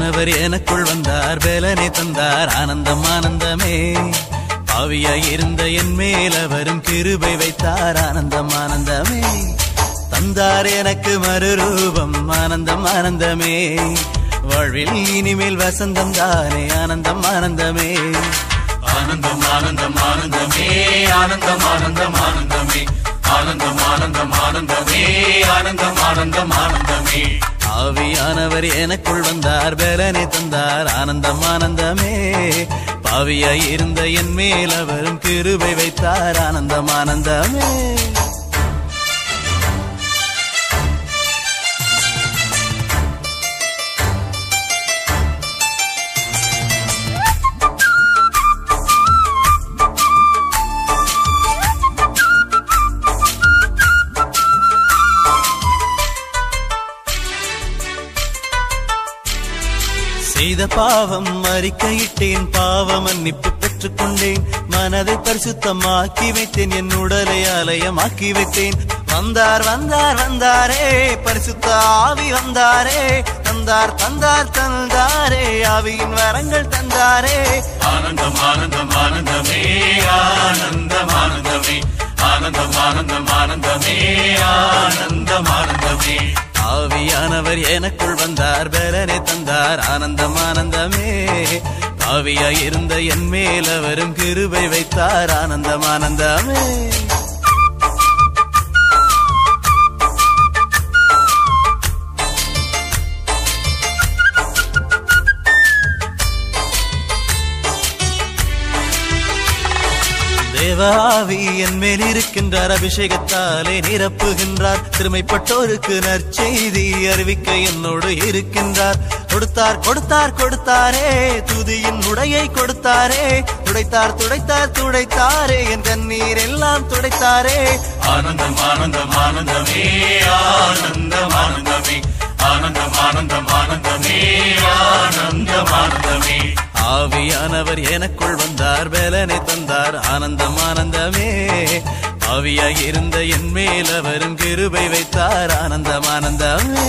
ஆவியானவர் எனக்குள் வந்தார், பலனை தந்தார், ஆனந்தம் ஆனந்தமே. பாவியாய் இருந்த என் மேல் அவரும் கிருபை வைத்தார், ஆனந்தம் ஆனந்தமே. தந்தார் எனக்கு மறுரூபம், ஆனந்தம் ஆனந்தமே. வாழ்வில் இனிமேல் வசந்தம் தானே, ஆனந்தம் ஆனந்தமே. ஆனந்தம் ஆனந்தம் ஆனந்தமே, ஆனந்தம் ஆனந்தம் ஆனந்தமே, ஆனந்தம் ஆனந்தம் ஆனந்தமே, ஆனந்தம் ஆனந்தம் ஆனந்தமே. ஆவியானவர் எனக்குள் வந்தார், பலனை தந்தார், ஆனந்தம் ஆனந்தமே. பாவியாய் இருந்த என் மேல் அவரும் கிருபை வைத்தார், ஆனந்தம் ஆனந்தமே. செய்த பாவம் அறிக்கையிட்டேன், பாவ மன்னிப்பு பெற்றுக் கொண்டேன். மனதை பரிசுத்தமாக்கி வைத்தேன், என் உடலை ஆலயமாக்கி வைத்தேன். வந்தார் வந்தார் வந்தாரே, பரிசுத்த ஆவி வந்தாரே. தந்தார் தந்தார் தந்தாரே, ஆவியின் வரங்கள் தந்தாரே. ஆனந்தம் ஆனந்தம் ஆனந்தமே, ஆனந்தம் ஆனந்தமே, ஆனந்தம் ஆனந்தம் ஆனந்தமே, ஆனந்தம் ஆனந்தமே. ஆவியானவர் எனக்குள் வந்தார், பலனை தந்தார், ஆனந்தம் ஆனந்தமே. பாவியாய் இருந்த என் மேல் அவரும் கிருபை வைத்தார், ஆனந்தம் ஆனந்தமே. தேவாவி என் மேல் இருக்கின்றார், அபிஷேகத்தாலே நிரப்புகின்றார். திருமைப்பட்டோருக்கு நற்செய்தி அறிவிக்க என்னோடு இருக்கின்றார். கொடுத்தார் கொடுத்தார் கொடுத்தாரே, துதியின் உடையை கொடுத்தாரே. துடைத்தார் துடைத்தார் துடைத்தாரே, என் கண்ணீர் எல்லாம் துடைத்தாரே. ஆனந்தம் ஆனந்தம் ஆனந்தமே, ஆனந்தம் ஆனந்தமே, ஆனந்தம் ஆனந்தம் ஆனந்தமே, ஆனந்தம் ஆனந்தமே. ஆவியானவர் எனக்குள் வந்தார், பலனை தந்தார், ஆனந்தம் ஆனந்தமே. ஆவியாய் இருந்த என் மேல் அவரும் கிருபை வைத்தார், ஆனந்தம் ஆனந்தமே.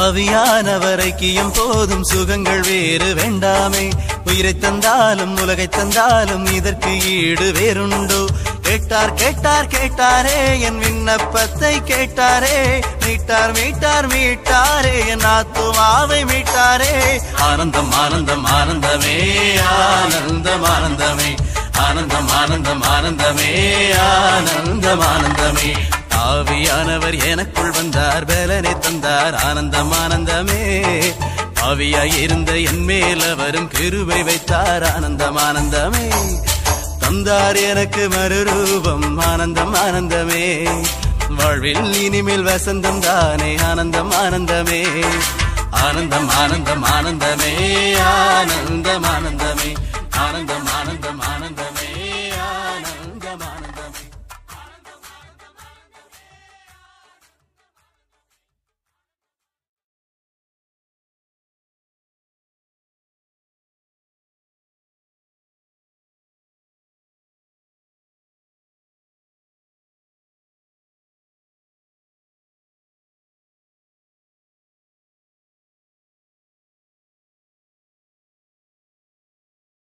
ஆவியானவர் ஐக்கியம் போதும், சுகங்கள் வேறு வேண்டாமே. உயிரை தந்தாலும் உலகை தந்தாலும் இதற்கு ஈடு வேறுண்டோ? கேட்டார் கேட்டார் கேட்டாரே, என் விண்ணப்பத்தை கேட்டாரே. மீட்டார் மீட்டார் மீட்டாரே, என் ஆத்துமாவை மீட்டாரே. ஆனந்தம் ஆனந்தம் ஆனந்தமே, ஆனந்தம் ஆனந்தமே, ஆனந்தம் ஆனந்தம் ஆனந்தமே, ஆனந்தம் ஆனந்தமே. ஆவியானவர் எனக்குள் வந்தார், பலனை தந்தார், ஆனந்தம் ஆனந்தமே. ஆவியாய் இருந்த என் மேல் அவரும் கிருபை வைத்தார், ஆனந்தம் ஆனந்தமே. தந்தார் எனக்கு மறுரூபம், ஆனந்தம் ஆனந்தமே. வாழ்வில் இனிமேல் வசந்தம் தானே, ஆனந்தம் ஆனந்தமே. ஆனந்தம் ஆனந்தம் ஆனந்தமே, ஆனந்தம் ஆனந்தமே, ஆனந்தம் ஆனந்தம் ஆனந்தமே.